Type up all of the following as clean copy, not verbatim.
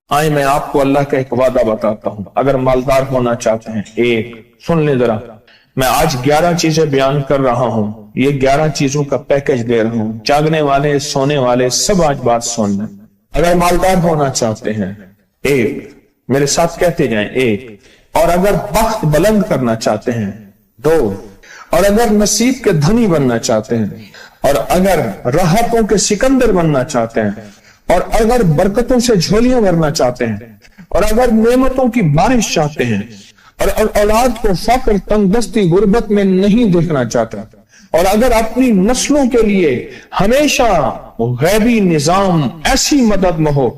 آئے میں آپ کو اللہ کا ایک وعدہ بتاتا ہوں، اگر مالدار ہونا چاہتے ہیں، ایک سن لیں ذرا، میں آج 11 چیزیں بیان کر رہا ہوں، یہ 11 چیزوں کا پیکج دے رہا ہوں، جاگنے والے سونے والے سب آج بات سن لیں۔ اگر مالدار ہونا چاہتے ہیں، ایک، میرے ساتھ کہتے جائیں، ایک، اور اگر بخت بلند کرنا چاہتے ہیں، دو، اور اگر نصیب کے دھنی بننا چاہتے ہیں، اور اگر راحتوں کے سکندر بننا چاہتے ہیں، اور اگر برکتوں سے جھولیاں بھرنا چاہتے ہیں، اور اگر نعمتوں کی بارش چاہتے ہیں، اور اولاد کو فقر، تنگ دستی، غربت میں نہیں دیکھنا چاہتے، اور اگر اپنی نسلوں کے لیے ہمیشہ غیبی نظام ایسی مدد میں ہو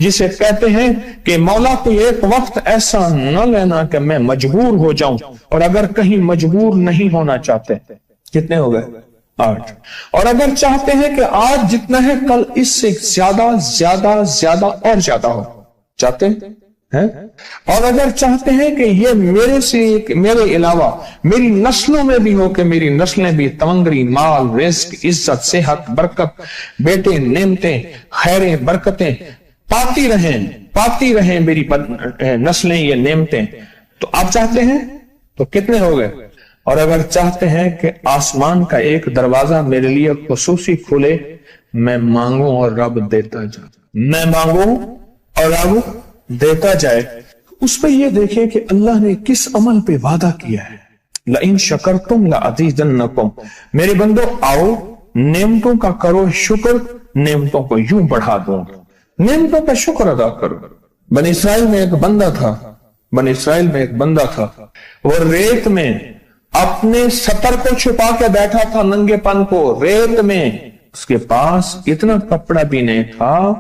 جسے کہتے ہیں کہ مولا کو ایک وقت ایسا نہ لینا کہ میں مجبور ہو جاؤں، اور اگر کہیں مجبور نہیں ہونا چاہتے، کتنے ہو گئے؟ 8۔ اور اگر چاہتے ہیں کہ آج جتنا ہے کل اس سے زیادہ زیادہ زیادہ اور زیادہ ہو، چاہتے ہیں؟ اور اگر چاہتے ہیں کہ یہ میرے علاوہ میری نسلوں میں بھی ہو، کہ میری نسلیں بھی تمنگری، مال، رزق، عزت، صحت، برکت، بیٹے، نعمتیں، خیریں، برکتیں پاتی رہیں میری نسلیں یہ نعمتیں، تو آپ چاہتے ہیں؟ تو کتنے ہو گئے؟ اور اگر چاہتے ہیں کہ آسمان کا ایک دروازہ میرے لیے خصوصی کھلے، میں مانگوں اور رب دیتا جائے، میں مانگوں اور رب دیتا جائے، اس پہ یہ دیکھیں کہ اللہ نے کس عمل پہ وعدہ کیا ہے۔ لَإِن شَكَرْتُمْ لَأَزِيدَنَّكُمْ، میرے بندو آؤ نعمتوں کا کرو شکر، نعمتوں کو یوں بڑھا دوں، نعمتوں کا شکر ادا کرو۔ بنی اسرائیل میں ایک بندہ تھا، وہ ریت میں اپنے سطر کو چھپا کے بیٹھا تھا، ننگے پن کو ریت میں، اس کے پاس اتنا کپڑا بھی نہیں تھا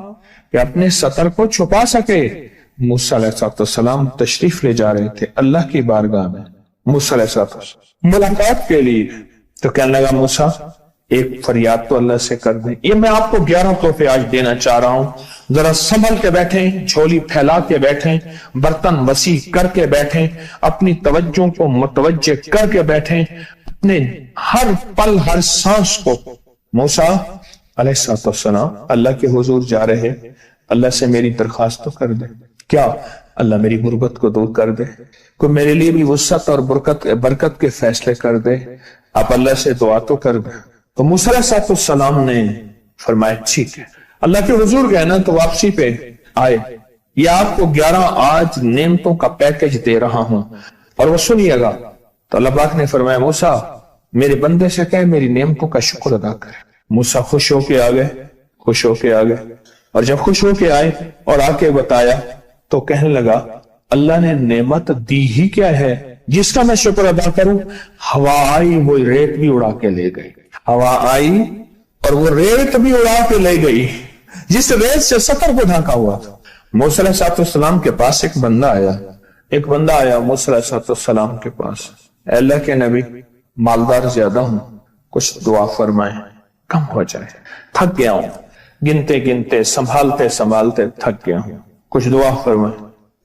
کہ اپنے سطر کو چھپا سکے۔ موسیٰ علیہ السلام تشریف لے جا رہے تھے اللہ کی بارگاہ میں، موسیٰ علیہ السلام ملاقات کے لیے، تو کہنے لگا موسیٰ ایک فریاد تو اللہ سے کر دیں۔ یہ میں آپ کو 11 تحفے آج دینا چاہ رہا ہوں، ذرا سنبھل کے بیٹھیں، جھولی پھیلا کے بیٹھیں، برتن وسیع کر کے بیٹھیں، اپنی توجہ کو متوجہ کر کے بیٹھیں، اپنے ہر پل ہر سانس کو۔ موسیٰ علیہ السلام اللہ کے حضور جا رہے، اللہ سے میری درخواست تو کر دے، کیا اللہ میری غربت کو دور کر دے، کوئی میرے لیے بھی وسعت اور برکت کے فیصلے کر دے، آپ اللہ سے دعا تو کر دیں۔ تو موسیٰ علیہ السلام نے فرمایا ٹھیک ہے، اللہ کے حضور گئے نا تو واپسی پہ آئے، یہ آپ کو 11 آج نعمتوں کا پیکج دے رہا ہوں، اور وہ سنیے گا۔ تو اللہ پاک نے فرمایا موسیٰ میرے بندے سے کہے میری نعمتوں کا شکر ادا کرے۔ موسیٰ خوش ہو کے آ گئے، اور جب خوش ہو کے آئے اور آ کے بتایا تو کہنے لگا اللہ نے نعمت دی ہی کیا ہے جس کا میں شکر ادا کروں؟ ہوا آئی وہ ریت بھی اڑا کے لے گئی، ہوا آئی اور وہ ریت بھی اڑا کے لے گئی جس ریت سے سطر کو ڈھانکا ہوا تھا۔ موسیٰ علیہ السلام کے پاس ایک بندہ آیا موسیٰ علیہ السلام کے پاس، اے اللہ کے نبی مالدار زیادہ ہوں، کچھ دعا فرمائیں کم ہو جائے، تھک گیا ہوں، گنتے سنبھالتے تھک گیا ہوں، کچھ دعا فرمائیں۔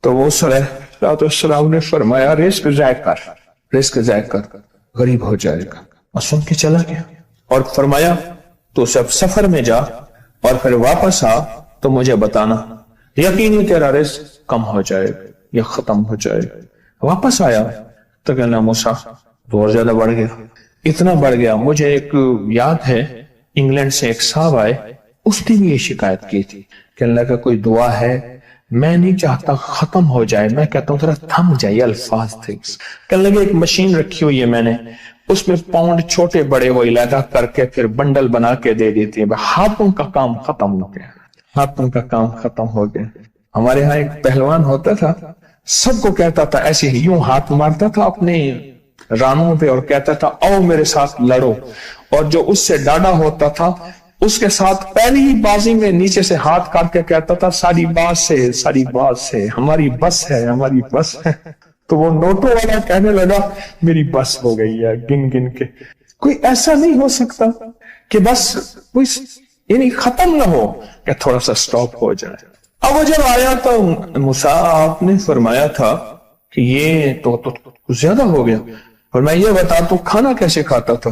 تو موسیٰ علیہ السلام نے فرمایا رزق ضائع کر غریب ہو جائے گا، اور سن کے چلا گیا، اور فرمایا تو سب سفر میں جا اور پھر واپس آ تو مجھے بتانا، یقینی تیرا رزق کم ہو جائے گا یا ختم ہو جائے گا۔ واپس آیا تو کہنا موسیٰ تو اور زیادہ بڑھ گیا، اتنا بڑھ گیا، مجھے ایک یاد ہے انگلینڈ سے ایک صاحب آئے، اس نے بھی یہ شکایت کی تھی، کہنے لگا کوئی دعا ہے، میں نہیں چاہتا ختم ہو جائے، میں کہتا ہوں ذرا تھم جائے الفاظ تھے۔ کہنے لگے ایک مشین رکھی ہوئی ہے میں نے، اس میں پاؤنڈ چھوٹے بڑے وہ علیحدہ کر کے پھر بنڈل بنا کے دے دیتی ہے، ہاتھوں کا کام ختم ہو گیا۔ ہمارے ہاں ایک پہلوان ہوتا تھا، سب کو کہتا تھا ایسے ہی، یوں ہاتھ مارتا تھا اپنے رانوں پہ اور کہتا تھا آؤ میرے ساتھ لڑو، اور جو اس سے ڈاڈا ہوتا تھا اس کے ساتھ پہلی ہی بازی میں نیچے سے ہاتھ کاٹ کے کہتا تھا ساری بات سے ہماری بس ہے۔ تو وہ نوٹوں والا کہنے لگا میری بس ہو گئی ہے گن کے۔ کوئی ایسا نہیں ہو سکتا کہ بس کوئی یعنی ختم نہ ہو، کہ تھوڑا سا سٹاپ ہو جائے۔ اب وہ جب آیا تو موسیٰ آپ نے فرمایا تھا کہ یہ تو زیادہ ہو گیا، اور میں یہ بتا تو کھانا کیسے کھاتا تھا؟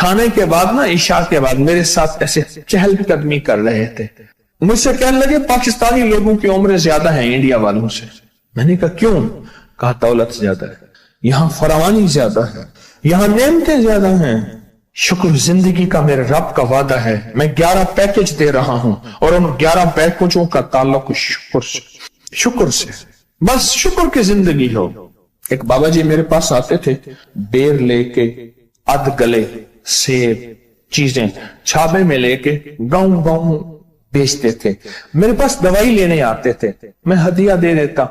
کھانے کے بعد نا عشاء کے بعد میرے ساتھ ایسے چہل قدمی کر رہے تھے. مجھ سے کہنے لگے پاکستانی لوگوں کی عمریں زیادہ ہیں انڈیا والوں سے. میں نے کہا کیوں؟ کہا دولت زیادہ ہے, یہاں فراوانی زیادہ ہے, یہاں نعمتیں زیادہ ہیں. شکر زندگی کا میرے رب کا وعدہ ہے, میں 11 پیکج دے رہا ہوں اور ان 11 پیکجوں کا تعلق شکر سے. بس شکر کی زندگی ہو. ایک بابا جی میرے پاس آتے تھے, بیر لے کے, اد گلے, سیب, چیزیں چھابے میں لے کے گاؤں گاؤں بیچتے تھے. میرے پاس دوائی لینے آتے تھے, میں ہدیہ دے دیتا.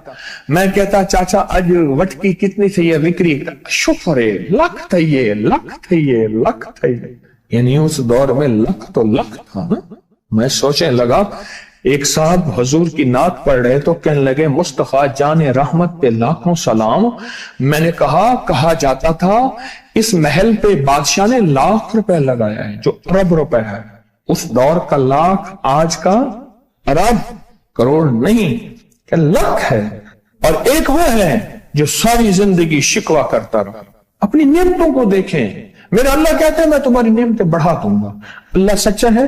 میں کہتا چاچا آج وٹکی کتنی تھی, یہ وکری. شکر ہے, لکھ تھے, لکھ تھے, لکھ تھے. یعنی اس دور میں لکھ تو لکھ تھا نا. میں سوچنے لگا, ایک صاحب حضور کی نعت پڑھ رہے تو کہنے لگے مصطفیٰ جان رحمت پہ لاکھوں سلام. میں نے کہا جاتا تھا اس محل پہ بادشاہ نے لاکھ روپے لگایا ہے, جو ارب روپے ہے. اس دور کا لاکھ آج کا ارب کروڑ نہیں کہ لاکھ ہے. اور ایک وہ ہے جو ساری زندگی شکوہ کرتا رہا. اپنی نعمتوں کو دیکھیں. میرا اللہ کہتا ہے میں تمہاری نعمتیں بڑھا دوں گا. اللہ سچا ہے,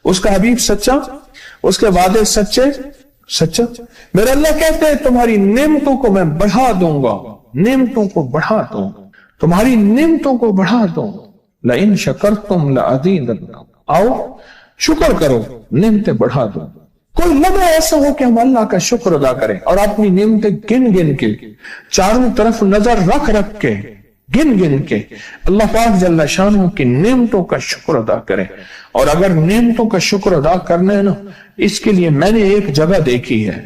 اس کا حبیب سچا, اس کے وعدے سچا. میرا اللہ کہتے ہیں تمہاری نعمتوں کو میں بڑھا دوں گا, نعمتوں کو بڑھا دوں, تمہاری نعمتوں کو بڑھا دوں. لئن شکرتم لأزیدنکم. آؤ شکر کرو, نعمتیں بڑھا دو. کوئی لمحہ ایسا ہو کہ ہم اللہ کا شکر ادا کریں اور اپنی نعمتیں گن گن کے, چاروں طرف نظر رکھ کے, گن گن کے اللہ پاک جل شانہ کی نعمتوں کا شکر ادا کریں. اور اگر نعمتوں کا شکر ادا کرنا ہے نا, اس کے لیے میں نے ایک جگہ دیکھی ہے.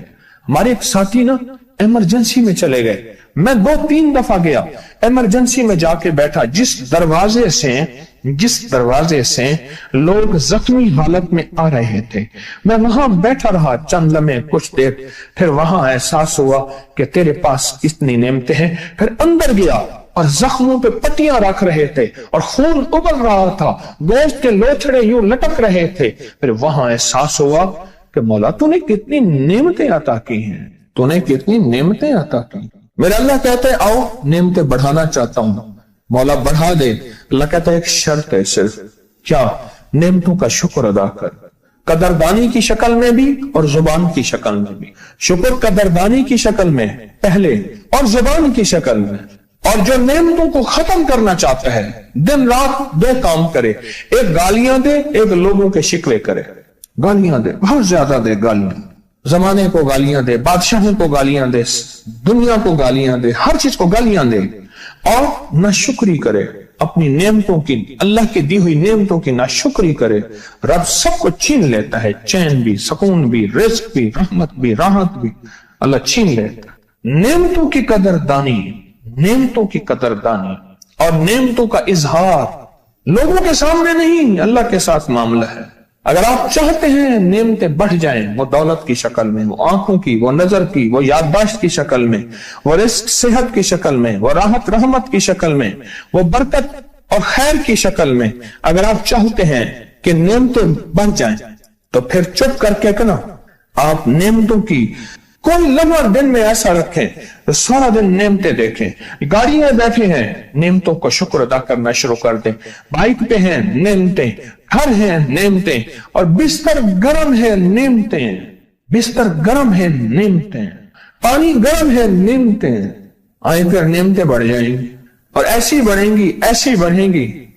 ہمارے ایک ساتھی نا ایمرجنسی میں چلے گئے. میں 2-3 دفعہ گیا, ایمرجنسی میں جا کے بیٹھا. جس دروازے سے لوگ زخمی حالت میں آ رہے تھے, میں وہاں بیٹھا رہا چند لمحے, کچھ دیر. پھر وہاں احساس ہوا کہ تیرے پاس کتنی نعمتیں ہیں. پھر اندر گیا اور زخموں پہ پٹیاں رکھ رہے تھے اور خون ابل رہا تھا, گوشت کے لوتھڑے یوں لٹک رہے تھے. پھر وہاں احساس ہوا کہ مولا تو نے کتنی نعمتیں عطا کی ہیں, تو نے کتنی نعمتیں عطا کی. میرا اللہ کہتا ہے آؤ نعمتیں بڑھانا چاہتا ہوں. مولا بڑھا دے. اللہ کہتا ہے ایک شرط ہے صرف, کیا؟ نعمتوں کا شکر ادا کر, قدردانی کی شکل میں بھی اور زبان کی شکل میں بھی. شکر قدردانی کی شکل میں پہلے اور زبان کی شکل میں. اور جو نعمتوں کو ختم کرنا چاہتا ہے دن رات 2 کام کرے, ایک گالیاں دے, ایک لوگوں کے شکوے کرے. گالیاں دے, بہت زیادہ دے گالیاں, زمانے کو گالیاں دے, بادشاہوں کو گالیاں دے, دنیا کو گالیاں دے, ہر چیز کو گالیاں دے. اور ناشکری کرے اپنی نعمتوں کی, اللہ کی دی ہوئی نعمتوں کی ناشکری کرے. رب سب کو چھین لیتا ہے, چین بھی, سکون بھی, رزق بھی, رحمت بھی, راحت بھی اللہ چھین لیتا ہے. نعمتوں کی قدردانی, نعمتوں کی قدردانی اور نعمتوں کا اظہار لوگوں کے سامنے نہیں, اللہ کے ساتھ معاملہ ہے. اگر آپ چاہتے ہیں نعمتیں بڑھ جائیں, وہ دولت کی شکل میں, وہ آنکھوں کی, وہ نظر کی, وہ یادداشت کی شکل میں, وہ رزق صحت کی شکل میں, وہ راحت رحمت کی شکل میں, وہ برکت اور خیر کی شکل میں, اگر آپ چاہتے ہیں کہ نعمتیں بڑھ جائیں تو پھر چپ کر کے کنا آپ نعمتوں کی کوئی لمحہ دن میں ایسا رکھیں تو سارا دن نعمتیں دیکھیں. گاڑی میں بیٹھے ہیں, نعمتوں کا شکر ادا کرنا شروع کر دیں. بائک پہ ہیں, نعمتیں. گھر ہیں, نعمتیں. اور بستر گرم ہے, نعمتیں. بستر گرم ہے, نعمتیں. پانی گرم ہے, نعمتیں. آئیں پھر نعمتیں بڑھ جائیں گی اور ایسی بڑھیں گی, ایسی بڑھیں گی